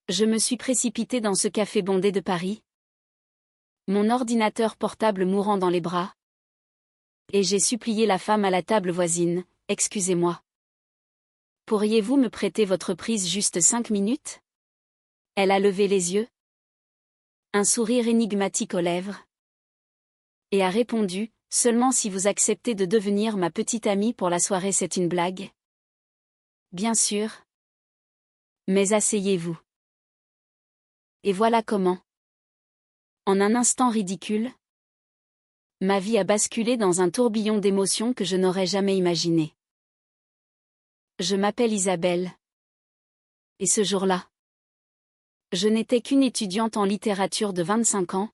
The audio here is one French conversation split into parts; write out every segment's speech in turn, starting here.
Je me suis précipitée dans ce café bondé de Paris, mon ordinateur portable mourant dans les bras, et j'ai supplié la femme à la table voisine, « Excusez-moi. Pourriez-vous me prêter votre prise juste 5 minutes ?» Elle a levé les yeux, un sourire énigmatique aux lèvres, et a répondu, « Seulement si vous acceptez de devenir ma petite amie pour la soirée, c'est une blague. » Bien sûr. Mais asseyez-vous. Et voilà comment. En un instant ridicule, ma vie a basculé dans un tourbillon d'émotions que je n'aurais jamais imaginé. Je m'appelle Isabelle. Et ce jour-là, je n'étais qu'une étudiante en littérature de 25 ans,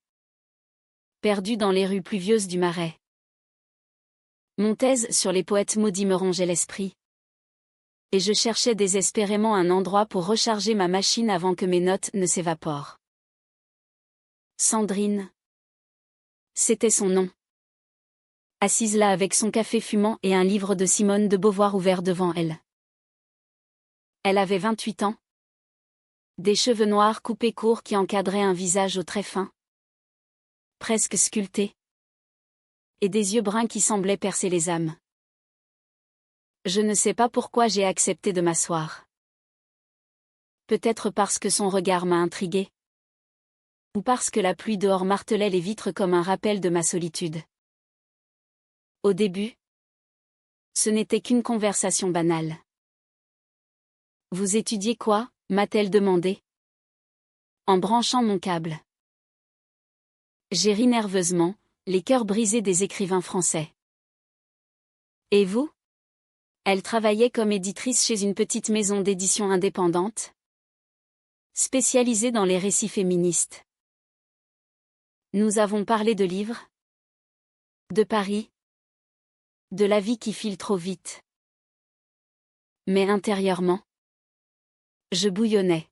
perdue dans les rues pluvieuses du Marais. Mon thèse sur les poètes maudits me rongeait l'esprit, et je cherchais désespérément un endroit pour recharger ma machine avant que mes notes ne s'évaporent. Sandrine. C'était son nom. Assise là avec son café fumant et un livre de Simone de Beauvoir ouvert devant elle. Elle avait 28 ans. Des cheveux noirs coupés courts qui encadraient un visage aux traits fins, presque sculpté, et des yeux bruns qui semblaient percer les âmes. Je ne sais pas pourquoi j'ai accepté de m'asseoir. Peut-être parce que son regard m'a intriguée. Ou parce que la pluie dehors martelait les vitres comme un rappel de ma solitude. Au début, ce n'était qu'une conversation banale. « Vous étudiez quoi ?» m'a-t-elle demandé, en branchant mon câble. J'ai ri nerveusement, les cœurs brisés des écrivains français. « Et vous ?» Elle travaillait comme éditrice chez une petite maison d'édition indépendante, spécialisée dans les récits féministes. Nous avons parlé de livres, de Paris, de la vie qui file trop vite. Mais intérieurement, je bouillonnais.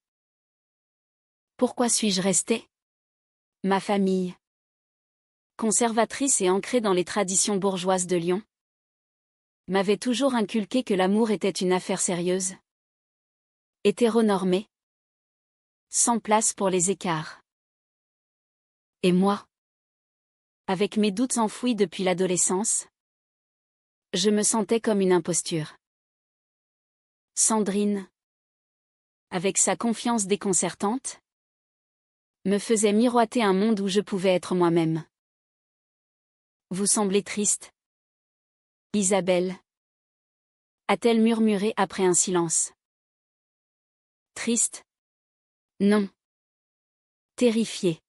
Pourquoi suis-je restée ? Ma famille, conservatrice et ancrée dans les traditions bourgeoises de Lyon, m'avait toujours inculqué que l'amour était une affaire sérieuse, hétéronormée, sans place pour les écarts. Et moi, avec mes doutes enfouis depuis l'adolescence, je me sentais comme une imposture. Sandrine, avec sa confiance déconcertante, me faisait miroiter un monde où je pouvais être moi-même. « Vous semblez triste, Isabelle » a-t-elle murmuré après un silence. Triste ? Non. Terrifiée.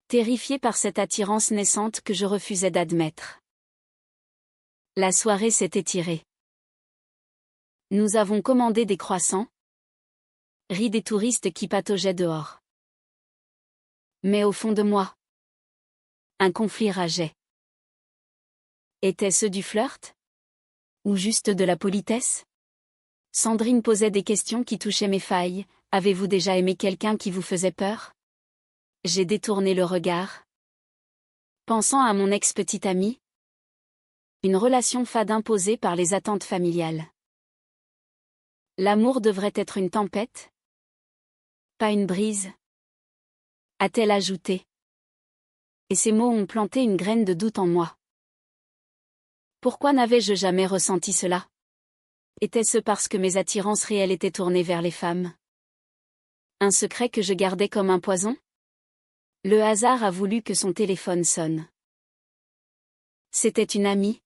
Terrifiée par cette attirance naissante que je refusais d'admettre. La soirée s'est étirée. Nous avons commandé des croissants, ri des touristes qui pataugeaient dehors. Mais au fond de moi, un conflit rageait. Était-ce du flirt ? Ou juste de la politesse ? Sandrine posait des questions qui touchaient mes failles. « Avez-vous déjà aimé quelqu'un qui vous faisait peur ?» J'ai détourné le regard, pensant à mon ex-petite amie. Une relation fade imposée par les attentes familiales. L'amour devrait être une tempête, pas une brise, a-t-elle ajouté. Et ces mots ont planté une graine de doute en moi. Pourquoi n'avais-je jamais ressenti cela ? Était-ce parce que mes attirances réelles étaient tournées vers les femmes ? Un secret que je gardais comme un poison ? Le hasard a voulu que son téléphone sonne. C'était une amie.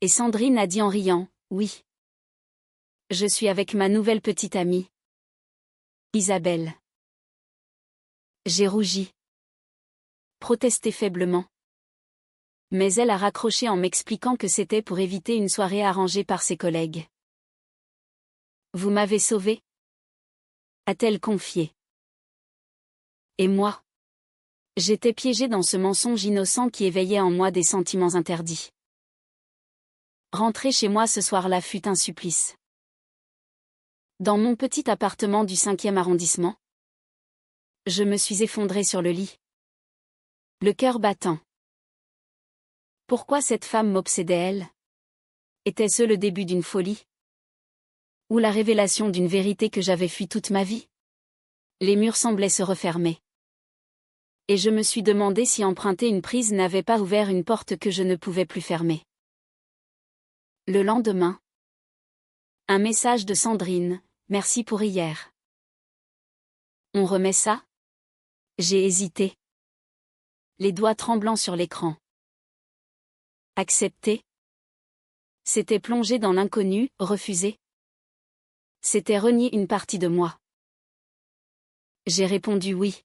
Et Sandrine a dit en riant, « Oui. Je suis avec ma nouvelle petite amie, Isabelle. » J'ai rougi. Protesté faiblement. Mais elle a raccroché en m'expliquant que c'était pour éviter une soirée arrangée par ses collègues. « Vous m'avez sauvée ?» a-t-elle confié. Et moi ? J'étais piégée dans ce mensonge innocent qui éveillait en moi des sentiments interdits. Rentrer chez moi ce soir-là fut un supplice. Dans mon petit appartement du 5e arrondissement, je me suis effondrée sur le lit, le cœur battant. Pourquoi cette femme m'obsédait-elle ? Était-ce le début d'une folie ? Ou la révélation d'une vérité que j'avais fui toute ma vie? Les murs semblaient se refermer. Et je me suis demandé si emprunter une prise n'avait pas ouvert une porte que je ne pouvais plus fermer. Le lendemain. Un message de Sandrine: merci pour hier. On remet ça? J'ai hésité. Les doigts tremblants sur l'écran. Accepter? C'était plonger dans l'inconnu, refuser? C'était renier une partie de moi. J'ai répondu oui.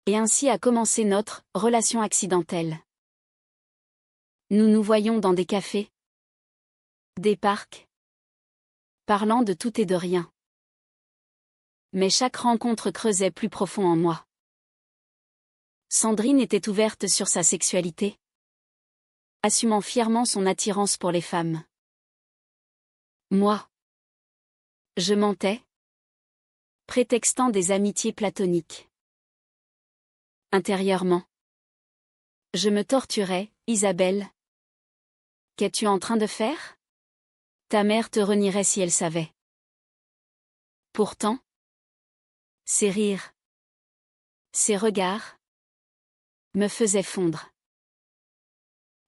Et ainsi a commencé notre relation accidentelle. Nous nous voyons dans des cafés, des parcs, parlant de tout et de rien. Mais chaque rencontre creusait plus profond en moi. Sandrine était ouverte sur sa sexualité, assumant fièrement son attirance pour les femmes. Moi, je mentais, prétextant des amitiés platoniques. Intérieurement, je me torturais: Isabelle, qu'es-tu en train de faire? Ta mère te renierait si elle savait. Pourtant, ses rires, ses regards, me faisaient fondre.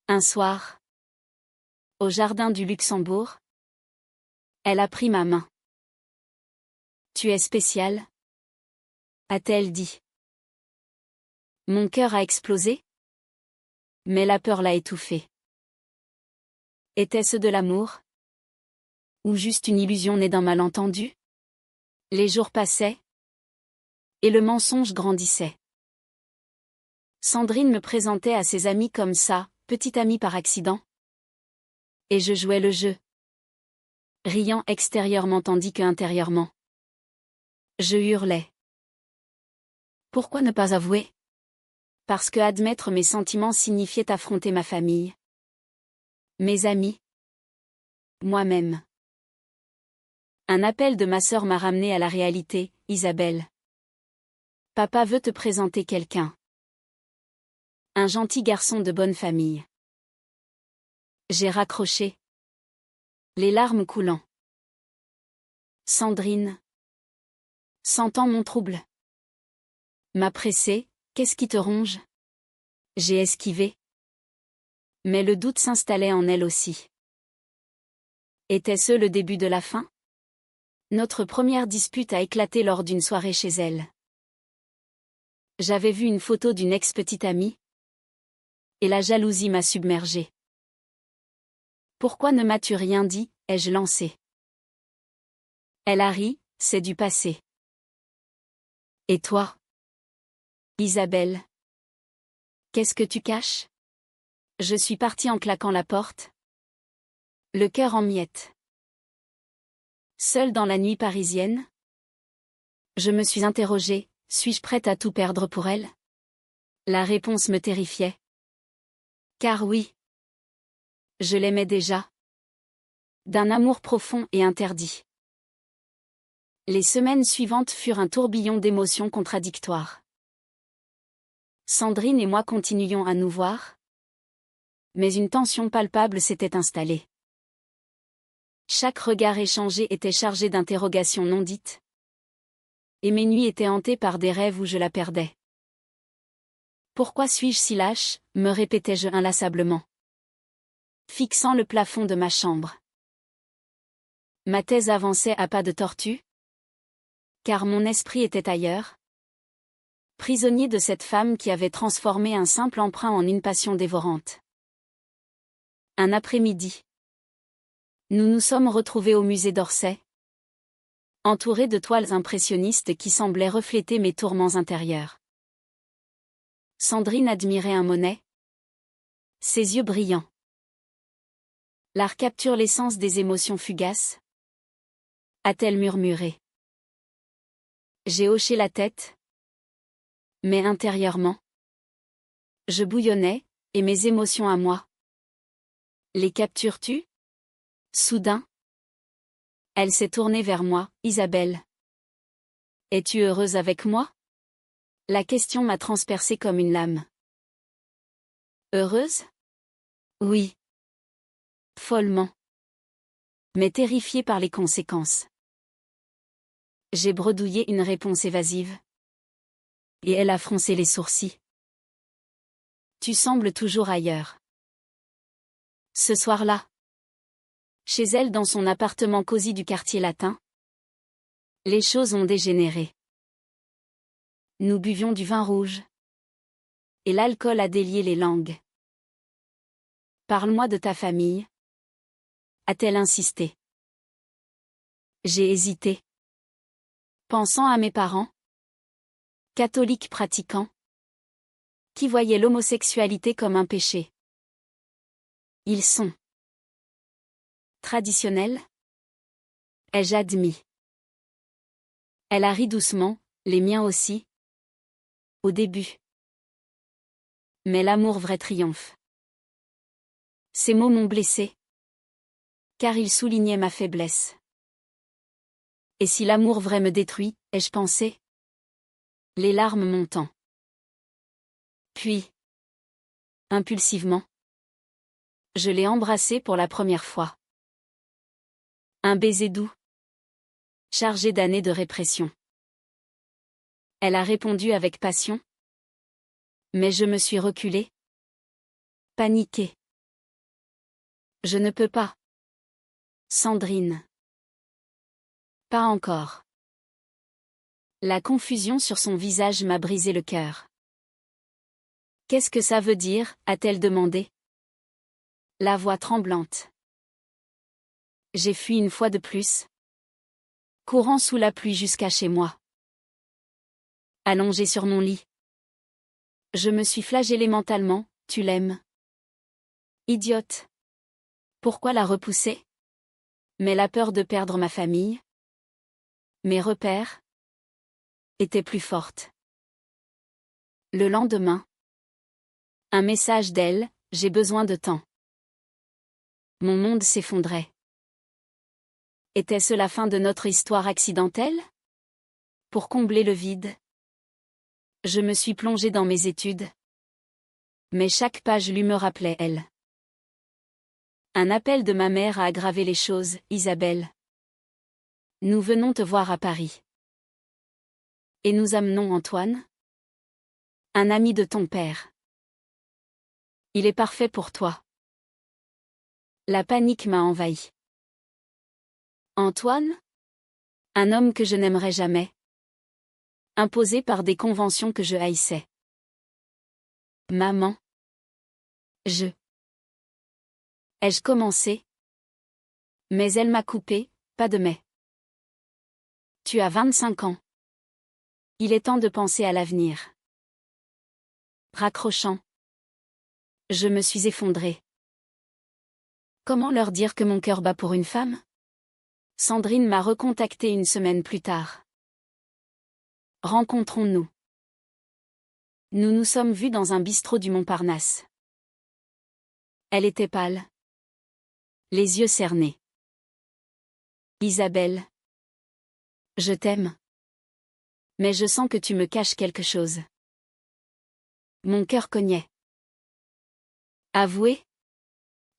Un soir, au jardin du Luxembourg, elle a pris ma main. Tu es spécial, a-t-elle dit. Mon cœur a explosé, mais la peur l'a étouffé. Était-ce de l'amour? Ou juste une illusion née d'un malentendu? Les jours passaient, et le mensonge grandissait. Sandrine me présentait à ses amis comme ça, petite amie par accident. Et je jouais le jeu, riant extérieurement tandis que intérieurement, je hurlais. Pourquoi ne pas avouer? Parce que admettre mes sentiments signifiait affronter ma famille, mes amis, moi-même. Un appel de ma sœur m'a ramené à la réalité: Isabelle, papa veut te présenter quelqu'un. Un gentil garçon de bonne famille. J'ai raccroché, les larmes coulant. Sandrine, sentant mon trouble, m'a pressée: qu'est-ce qui te ronge? J'ai esquivé. Mais le doute s'installait en elle aussi. Était-ce le début de la fin? Notre première dispute a éclaté lors d'une soirée chez elle. J'avais vu une photo d'une ex-petite amie, et la jalousie m'a submergée. Pourquoi ne m'as-tu rien dit? Ai-je lancé. Elle a ri: c'est du passé. Et toi, Isabelle? Qu'est-ce que tu caches? Je suis partie en claquant la porte, le cœur en miettes. Seule dans la nuit parisienne? Je me suis interrogée: suis-je prête à tout perdre pour elle? La réponse me terrifiait. Car oui, je l'aimais déjà. D'un amour profond et interdit. Les semaines suivantes furent un tourbillon d'émotions contradictoires. Sandrine et moi continuions à nous voir, mais une tension palpable s'était installée. Chaque regard échangé était chargé d'interrogations non dites, et mes nuits étaient hantées par des rêves où je la perdais. Pourquoi suis-je si lâche? Me répétais-je inlassablement, fixant le plafond de ma chambre. Ma thèse avançait à pas de tortue, car mon esprit était ailleurs, prisonnier de cette femme qui avait transformé un simple emprunt en une passion dévorante. Un après-midi, nous nous sommes retrouvés au musée d'Orsay, entourés de toiles impressionnistes qui semblaient refléter mes tourments intérieurs. Sandrine admirait un Monet, ses yeux brillants. L'art capture l'essence des émotions fugaces, a-t-elle murmuré. J'ai hoché la tête, mais intérieurement, je bouillonnais, et mes émotions à moi. Les captures-tu? Soudain, elle s'est tournée vers moi. Isabelle, es-tu heureuse avec moi? La question m'a transpercée comme une lame. Heureuse? Oui. Follement. mais terrifiée par les conséquences. J'ai bredouillé une réponse évasive. Et elle a froncé les sourcils. Tu sembles toujours ailleurs. Ce soir-là, chez elle dans son appartement cosy du quartier latin, les choses ont dégénéré. Nous buvions du vin rouge. Et l'alcool a délié les langues. Parle-moi de ta famille, a-t-elle insisté. J'ai hésité. Pensant à mes parents, catholiques pratiquants, qui voyaient l'homosexualité comme un péché. Ils sont traditionnels, ai-je admis. Elle a ri doucement, les miens aussi. Au début. Mais l'amour vrai triomphe. Ces mots m'ont blessé. Car ils soulignaient ma faiblesse. Et si l'amour vrai me détruit, ai-je pensé? Les larmes montant. Puis, impulsivement, je l'ai embrassée pour la première fois. Un baiser doux, chargé d'années de répression. Elle a répondu avec passion. Mais je me suis reculée. Paniquée. Je ne peux pas. Sandrine. Pas encore. La confusion sur son visage m'a brisé le cœur. Qu'est-ce que ça veut dire, a-t-elle demandé. La voix tremblante. J'ai fui une fois de plus. Courant sous la pluie jusqu'à chez moi. Allongée sur mon lit. Je me suis flagellée mentalement, tu l'aimes. Idiote. Pourquoi la repousser? Mais la peur de perdre ma famille. Mes repères. Était plus forte. Le lendemain. Un message d'elle, j'ai besoin de temps. Mon monde s'effondrait. Était-ce la fin de notre histoire accidentelle? Pour combler le vide. Je me suis plongée dans mes études. Mais chaque page lue me rappelait elle. Un appel de ma mère a aggravé les choses, Isabelle. Nous venons te voir à Paris. Et nous amenons Antoine? Un ami de ton père. Il est parfait pour toi. La panique m'a envahi. Antoine? Un homme que je n'aimerais jamais. Imposé par des conventions que je haïssais. Maman. Ai-je commencé? Mais elle m'a coupé, pas de mais. Tu as 25 ans. Il est temps de penser à l'avenir. Raccrochant. Je me suis effondrée. Comment leur dire que mon cœur bat pour une femme? Sandrine m'a recontacté une semaine plus tard. Rencontrons-nous. Nous nous sommes vus dans un bistrot du Montparnasse. Elle était pâle. Les yeux cernés. Isabelle. Je t'aime. Mais je sens que tu me caches quelque chose. Mon cœur cognait. Avouer?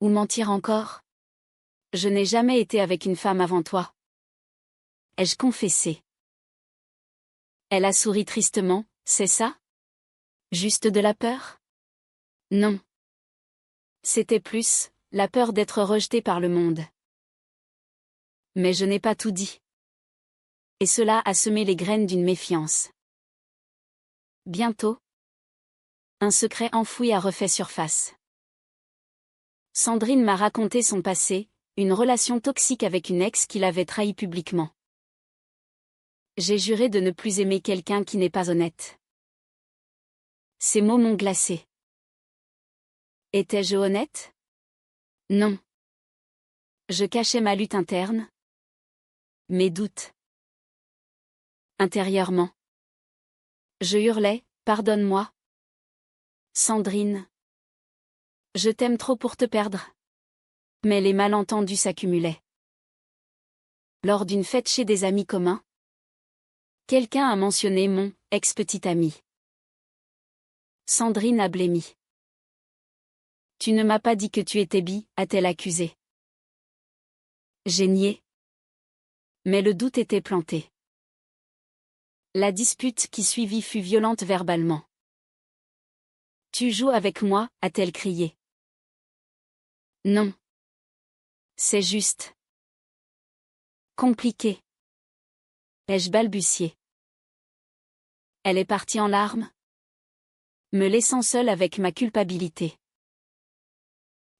Ou mentir encore? Je n'ai jamais été avec une femme avant toi. Ai-je confessé? Elle a souri tristement, c'est ça? Juste de la peur? Non. C'était plus, la peur d'être rejetée par le monde. Mais je n'ai pas tout dit. Et cela a semé les graines d'une méfiance. Bientôt, un secret enfoui a refait surface. Sandrine m'a raconté son passé, une relation toxique avec une ex qui l'avait trahi publiquement. J'ai juré de ne plus aimer quelqu'un qui n'est pas honnête. Ces mots m'ont glacé. Étais-je honnête? Non. Je cachais ma lutte interne. Mes doutes. Intérieurement. Je hurlais, pardonne-moi. Sandrine. Je t'aime trop pour te perdre. Mais les malentendus s'accumulaient. Lors d'une fête chez des amis communs, quelqu'un a mentionné mon ex-petit ami. Sandrine a blêmi. Tu ne m'as pas dit que tu étais bi, a-t-elle accusé. J'ai nié. Mais le doute était planté. La dispute qui suivit fut violente verbalement. Tu joues avec moi, a-t-elle crié. Non. C'est juste. Compliqué. Ai-je balbutié. Elle est partie en larmes, me laissant seule avec ma culpabilité.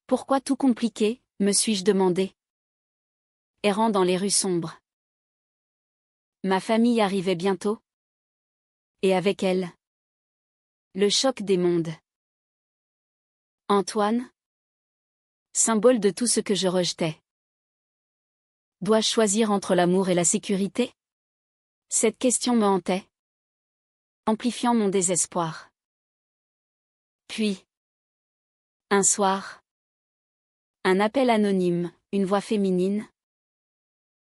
Pourquoi tout compliqué, me suis-je demandé, errant dans les rues sombres. Ma famille arrivait bientôt. Et avec elle, le choc des mondes. Antoine, symbole de tout ce que je rejetais. Dois-je choisir entre l'amour et la sécurité? Cette question me hantait, amplifiant mon désespoir. Puis, un soir, un appel anonyme, une voix féminine.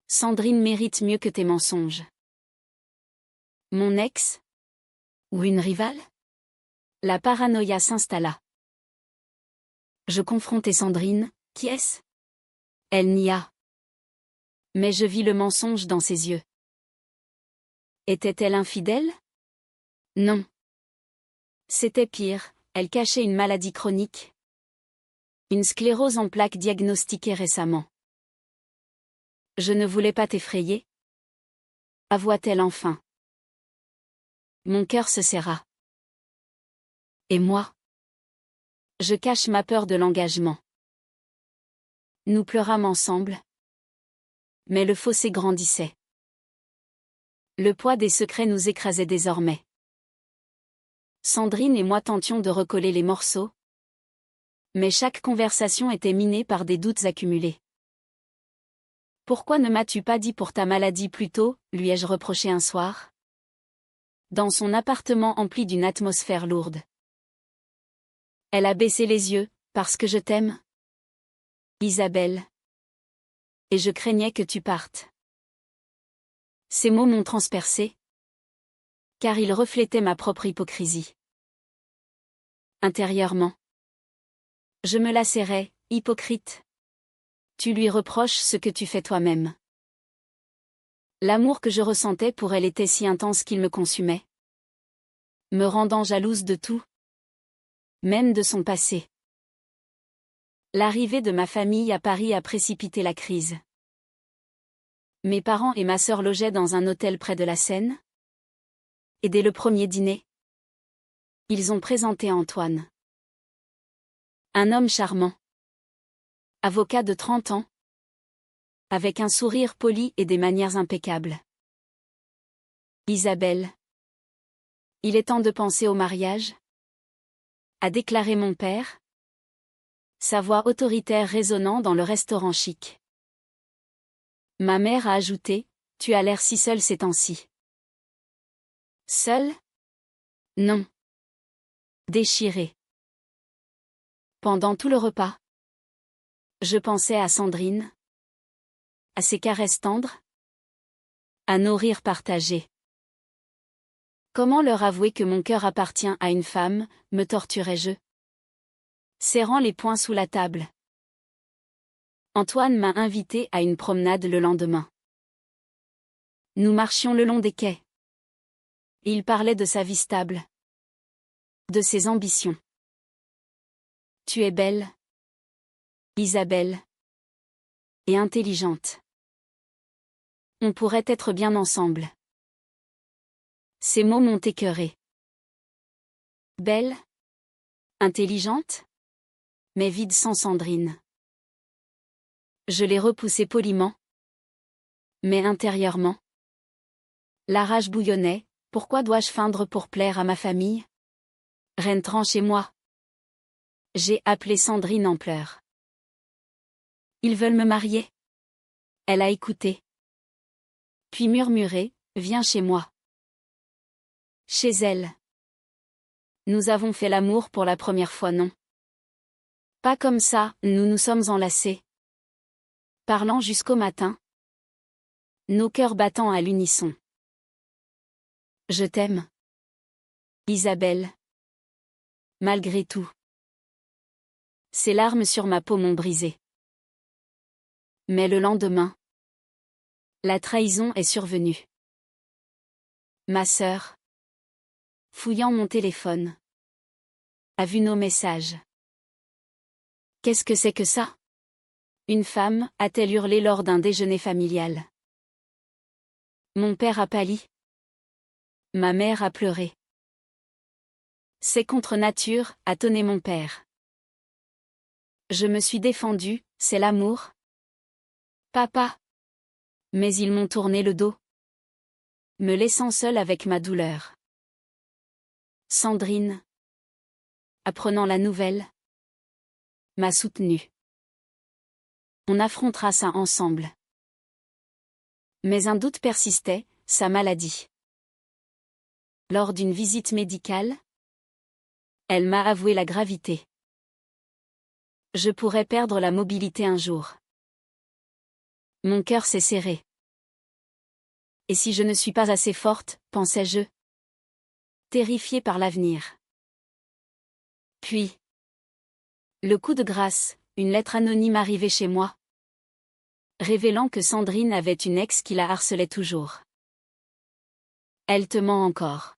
Sandrine mérite mieux que tes mensonges. Mon ex? Ou une rivale? La paranoïa s'installa. Je confrontai Sandrine, qui est-ce? Elle nia. Mais je vis le mensonge dans ses yeux. Était-elle infidèle? Non. C'était pire, elle cachait une maladie chronique. Une sclérose en plaques diagnostiquée récemment. Je ne voulais pas t'effrayer. Avoua-t-elle enfin. Mon cœur se serra. Et moi? Je cache ma peur de l'engagement. Nous pleurâmes ensemble. Mais le fossé grandissait. Le poids des secrets nous écrasait désormais. Sandrine et moi tentions de recoller les morceaux. Mais chaque conversation était minée par des doutes accumulés. Pourquoi ne m'as-tu pas dit pour ta maladie plus tôt, lui ai-je reproché un soir? Dans son appartement empli d'une atmosphère lourde. Elle a baissé les yeux, parce que je t'aime. Isabelle. Et je craignais que tu partes. Ces mots m'ont transpercé. Car ils reflétaient ma propre hypocrisie. Intérieurement. Je me lacérais, hypocrite. Tu lui reproches ce que tu fais toi-même. L'amour que je ressentais pour elle était si intense qu'il me consumait. Me rendant jalouse de tout. Même de son passé. L'arrivée de ma famille à Paris a précipité la crise. Mes parents et ma sœur logeaient dans un hôtel près de la Seine. Et dès le premier dîner, ils ont présenté Antoine. Un homme charmant. Avocat de 30 ans. Avec un sourire poli et des manières impeccables. Isabelle. Il est temps de penser au mariage, a déclaré mon père. Sa voix autoritaire résonnant dans le restaurant chic. Ma mère a ajouté, tu as l'air si seule ces temps-ci. Seule? Non. Déchirée. Pendant tout le repas, je pensais à Sandrine, à ses caresses tendres, à nos rires partagés. Comment leur avouer que mon cœur appartient à une femme, me torturais-je, serrant les poings sous la table. Antoine m'a invité à une promenade le lendemain. Nous marchions le long des quais. Il parlait de sa vie stable, de ses ambitions. Tu es belle, Isabelle, et intelligente. On pourrait être bien ensemble. Ces mots m'ont écœurée. Belle, intelligente, mais vide sans Sandrine. Je l'ai repoussée poliment. Mais intérieurement, la rage bouillonnait. Pourquoi dois-je feindre pour plaire à ma famille? Rentrant chez moi. J'ai appelé Sandrine en pleurs. Ils veulent me marier. Elle a écouté. Puis murmuré, viens chez moi. Chez elle. Nous avons fait l'amour pour la première fois, non? Pas comme ça, nous nous sommes enlacés. Parlant jusqu'au matin. Nos cœurs battant à l'unisson. Je t'aime. Isabelle. Malgré tout. Ses larmes sur ma peau m'ont brisé. Mais le lendemain, la trahison est survenue. Ma sœur, fouillant mon téléphone, a vu nos messages. Qu'est-ce que c'est que ça? Une femme, a-t-elle hurlé lors d'un déjeuner familial. Mon père a pâli. Ma mère a pleuré. C'est contre nature, a tonné mon père. Je me suis défendue, c'est l'amour. Papa. Mais ils m'ont tourné le dos, me laissant seule avec ma douleur. Sandrine, apprenant la nouvelle, m'a soutenue. On affrontera ça ensemble. Mais un doute persistait, sa maladie. Lors d'une visite médicale, elle m'a avoué la gravité. Je pourrais perdre la mobilité un jour. Mon cœur s'est serré. Et si je ne suis pas assez forte, pensais-je, terrifiée par l'avenir. Puis, le coup de grâce, une lettre anonyme arrivait chez moi, révélant que Sandrine avait une ex qui la harcelait toujours. Elle te ment encore.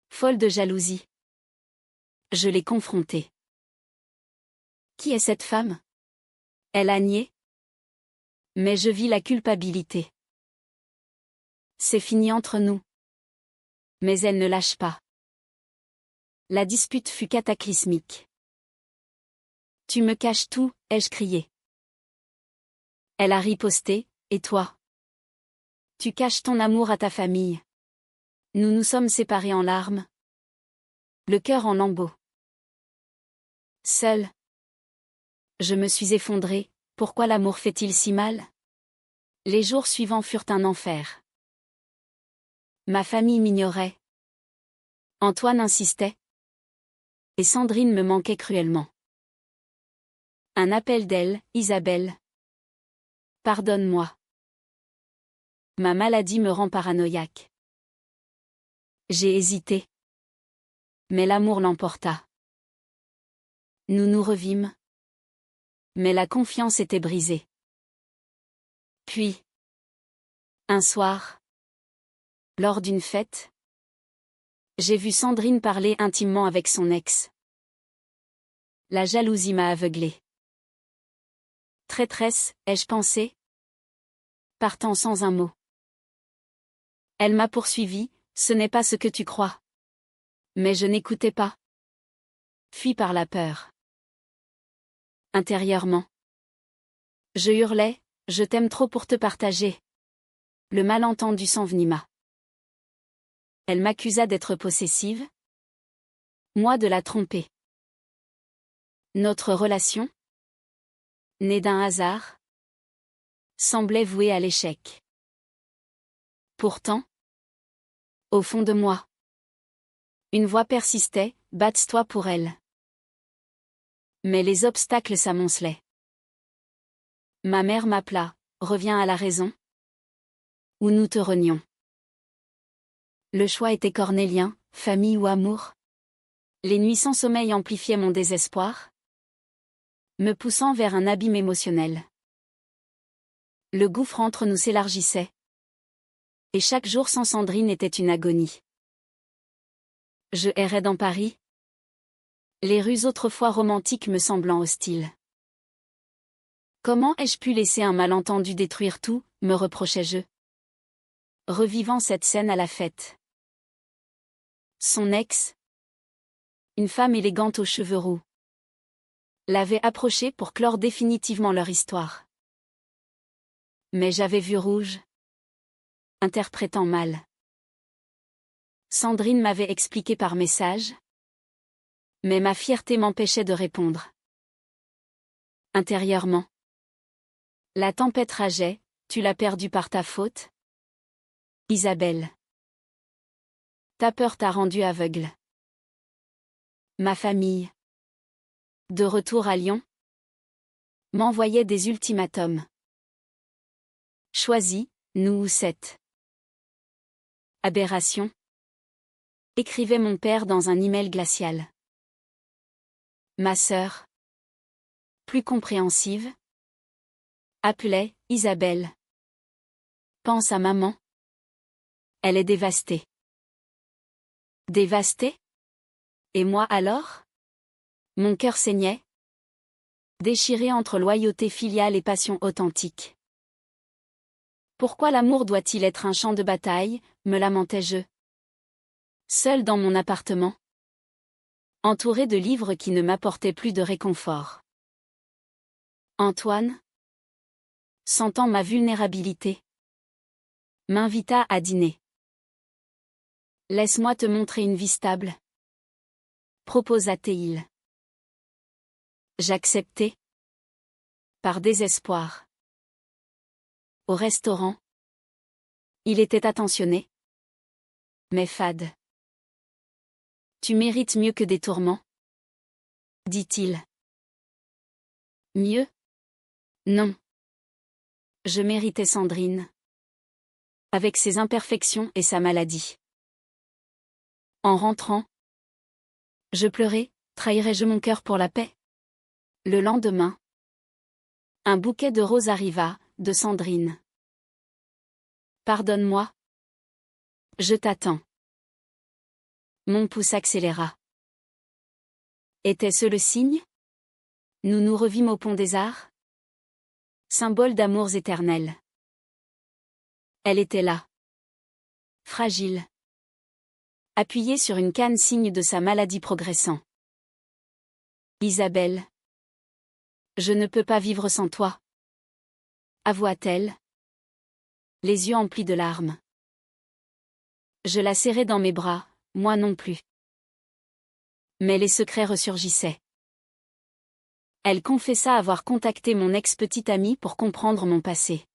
Folle de jalousie. Je l'ai confrontée. Qui est cette femme? Elle a nié. Mais je vis la culpabilité. C'est fini entre nous. Mais elle ne lâche pas. La dispute fut cataclysmique. Tu me caches tout, ai-je crié. Elle a riposté, et toi? Tu caches ton amour à ta famille. Nous nous sommes séparés en larmes. Le cœur en lambeaux. Seule. Je me suis effondrée, pourquoi l'amour fait-il si mal? Les jours suivants furent un enfer. Ma famille m'ignorait. Antoine insistait. Et Sandrine me manquait cruellement. Un appel d'elle, Isabelle. Pardonne-moi. Ma maladie me rend paranoïaque. J'ai hésité. Mais l'amour l'emporta. Nous nous revîmes. Mais la confiance était brisée. Puis, un soir, lors d'une fête, j'ai vu Sandrine parler intimement avec son ex. La jalousie m'a aveuglée. Traîtresse, ai-je pensé, partant sans un mot. Elle m'a poursuivi, ce n'est pas ce que tu crois. Mais je n'écoutais pas. Fui par la peur. Intérieurement, je hurlais, je t'aime trop pour te partager. Le malentendu s'envenima. Elle m'accusa d'être possessive. Moi de la tromper. Notre relation, née d'un hasard, semblait vouée à l'échec. Pourtant, au fond de moi, une voix persistait, bats-toi pour elle. Mais les obstacles s'amoncelaient. Ma mère m'appela, reviens à la raison. Ou nous te renions. Le choix était cornélien, famille ou amour. Les nuits sans sommeil amplifiaient mon désespoir, me poussant vers un abîme émotionnel. Le gouffre entre nous s'élargissait. Et chaque jour sans Sandrine était une agonie. Je errais dans Paris, les rues autrefois romantiques me semblant hostiles. Comment ai-je pu laisser un malentendu détruire tout, me reprochais-je, revivant cette scène à la fête. Son ex, une femme élégante aux cheveux roux, l'avait approchée pour clore définitivement leur histoire. Mais j'avais vu rouge, interprétant mal. Sandrine m'avait expliqué par message, mais ma fierté m'empêchait de répondre. Intérieurement, la tempête rageait, tu l'as perdu par ta faute? Isabelle. Ta peur t'a rendu aveugle. Ma famille, de retour à Lyon, m'envoyait des ultimatums. Choisis, nous ou cette aberration, écrivait mon père dans un email glacial. Ma sœur, plus compréhensive, Appelait Isabelle. Pense à maman. Elle est dévastée. Dévastée? Et moi alors? Mon cœur saignait. Déchiré entre loyauté filiale et passion authentique. Pourquoi l'amour doit-il être un champ de bataille, me lamentais-je. Seul dans mon appartement. Entouré de livres qui ne m'apportaient plus de réconfort. Antoine, sentant ma vulnérabilité, m'invita à dîner. Laisse-moi te montrer une vie stable, proposa-t-il. J'acceptai. Par désespoir. Au restaurant. Il était attentionné. Mais fade. Tu mérites mieux que des tourments, dit-il. Mieux? Non. Je méritais Sandrine. Avec ses imperfections et sa maladie. En rentrant, je pleurais, trahirais-je mon cœur pour la paix? Le lendemain, un bouquet de roses arriva, de Sandrine. Pardonne-moi. Je t'attends. Mon pouce accéléra. Était-ce le signe? Nous nous revîmes au pont des Arts? Symbole d'amours éternels. Elle était là. Fragile. Appuyée sur une canne, signe de sa maladie progressant. Isabelle. Je ne peux pas vivre sans toi. Avoua-t-elle. Les yeux emplis de larmes. Je la serrai dans mes bras, moi non plus. Mais les secrets ressurgissaient. Elle confessa avoir contacté mon ex-petite amie pour comprendre mon passé.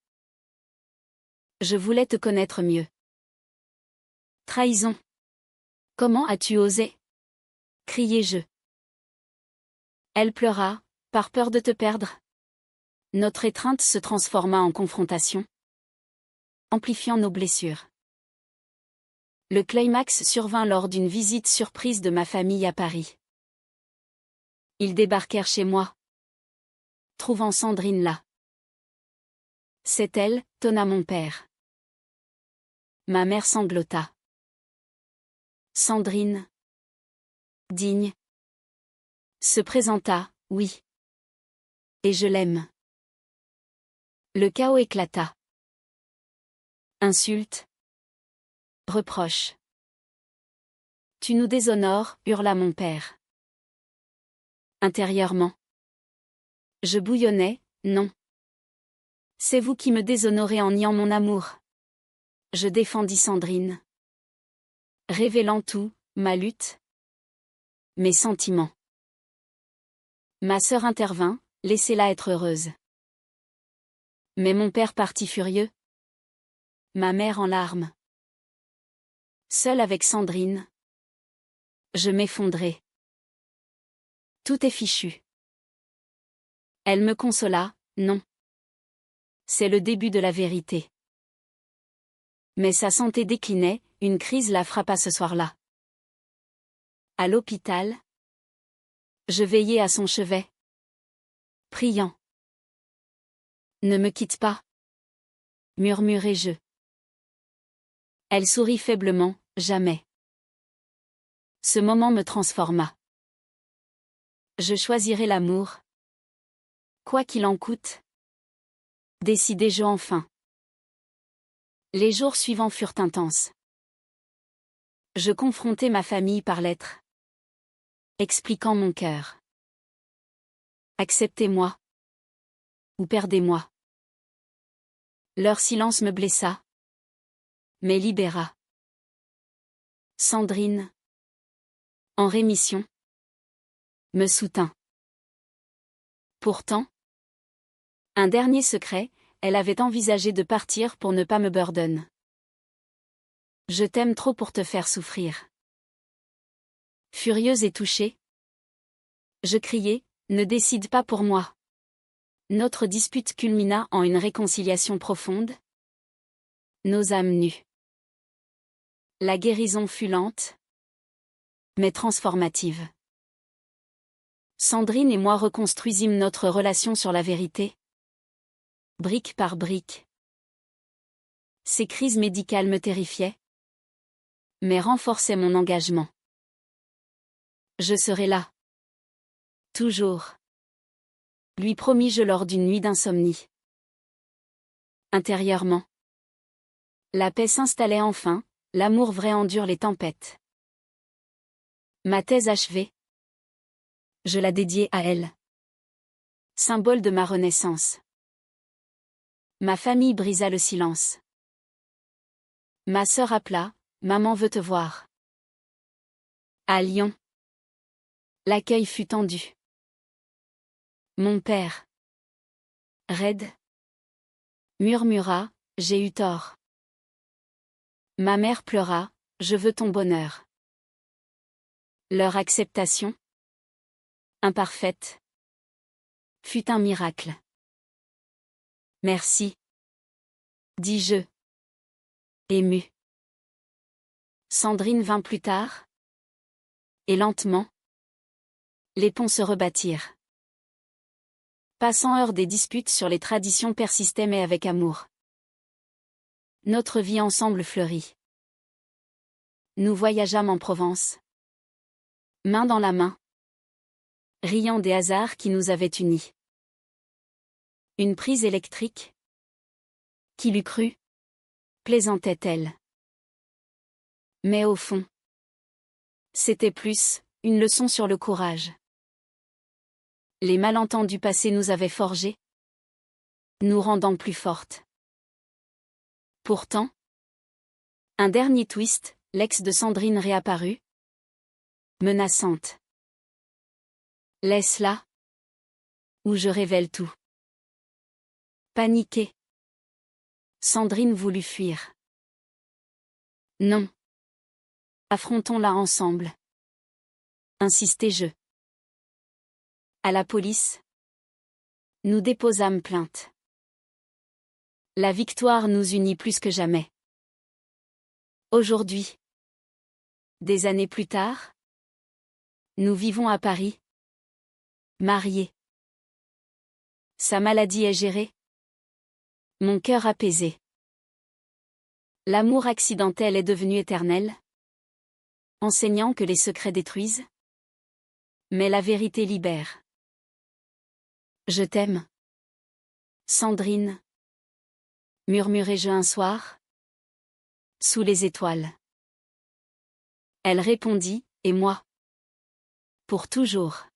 Je voulais te connaître mieux. Trahison. Comment as-tu osé? Criai-je. Elle pleura, par peur de te perdre. Notre étreinte se transforma en confrontation, amplifiant nos blessures. Le climax survint lors d'une visite surprise de ma famille à Paris. Ils débarquèrent chez moi, trouvant Sandrine là. C'est elle, tonna mon père. Ma mère sanglota. Sandrine, digne, se présenta, oui. Et je l'aime. Le chaos éclata. Insultes. Reproches. Tu nous déshonores, hurla mon père. Intérieurement. Je bouillonnais, non. C'est vous qui me déshonorez en niant mon amour. Je défendis Sandrine. Révélant tout, ma lutte. Mes sentiments. Ma sœur intervint, laissez-la être heureuse. Mais mon père partit furieux. Ma mère en larmes. Seule avec Sandrine. Je m'effondrai. Tout est fichu. Elle me consola, non. C'est le début de la vérité. Mais sa santé déclinait, une crise la frappa ce soir-là. À l'hôpital. Je veillais à son chevet. Priant. Ne me quitte pas. Murmurai-je. Elle sourit faiblement, jamais. Ce moment me transforma. Je choisirai l'amour. Quoi qu'il en coûte. Décidai-je enfin. Les jours suivants furent intenses. Je confrontai ma famille par lettres. Expliquant mon cœur. Acceptez-moi. Ou perdez-moi. Leur silence me blessa. Mais libéra. Sandrine. En rémission. Me soutint. Pourtant. Un dernier secret, elle avait envisagé de partir pour ne pas me burden. Je t'aime trop pour te faire souffrir. Furieuse et touchée. Je criai, ne décide pas pour moi. Notre dispute culmina en une réconciliation profonde. Nos âmes nues. La guérison fut lente, mais transformative. Sandrine et moi reconstruisîmes notre relation sur la vérité. brique par brique. Ces crises médicales me terrifiaient, mais renforçaient mon engagement. Je serai là. Toujours. Lui promis-je lors d'une nuit d'insomnie. Intérieurement, la paix s'installait enfin, l'amour vrai endure les tempêtes. Ma thèse achevée, je la dédiais à elle. Symbole de ma renaissance. Ma famille brisa le silence. Ma sœur appela, maman veut te voir. À Lyon, l'accueil fut tendu. Mon père, raide, murmura, j'ai eu tort. Ma mère pleura, je veux ton bonheur. Leur acceptation, imparfaite, fut un miracle. Merci, dis-je, ému. Sandrine vint plus tard, et lentement, les ponts se rebâtirent. Pas sans heurts, des disputes sur les traditions persistaient mais avec amour. Notre vie ensemble fleurit. Nous voyageâmes en Provence, main dans la main, riant des hasards qui nous avaient unis. Une prise électrique, qui l'eût cru, plaisantait-elle. Mais au fond, c'était plus, une leçon sur le courage. Les malentendus passés nous avaient forgés, nous rendant plus fortes. Pourtant, un dernier twist, l'ex de Sandrine réapparut, menaçante. Laisse-la, ou je révèle tout. Paniquée, Sandrine voulut fuir. Non. Affrontons-la ensemble. Insistai-je. À la police, nous déposâmes plainte. La victoire nous unit plus que jamais. Aujourd'hui, des années plus tard, nous vivons à Paris, mariés. Sa maladie est gérée, mon cœur apaisé. L'amour accidentel est devenu éternel, enseignant que les secrets détruisent, mais la vérité libère. Je t'aime, Sandrine, murmurai-je un soir, sous les étoiles. Elle répondit, et moi, pour toujours.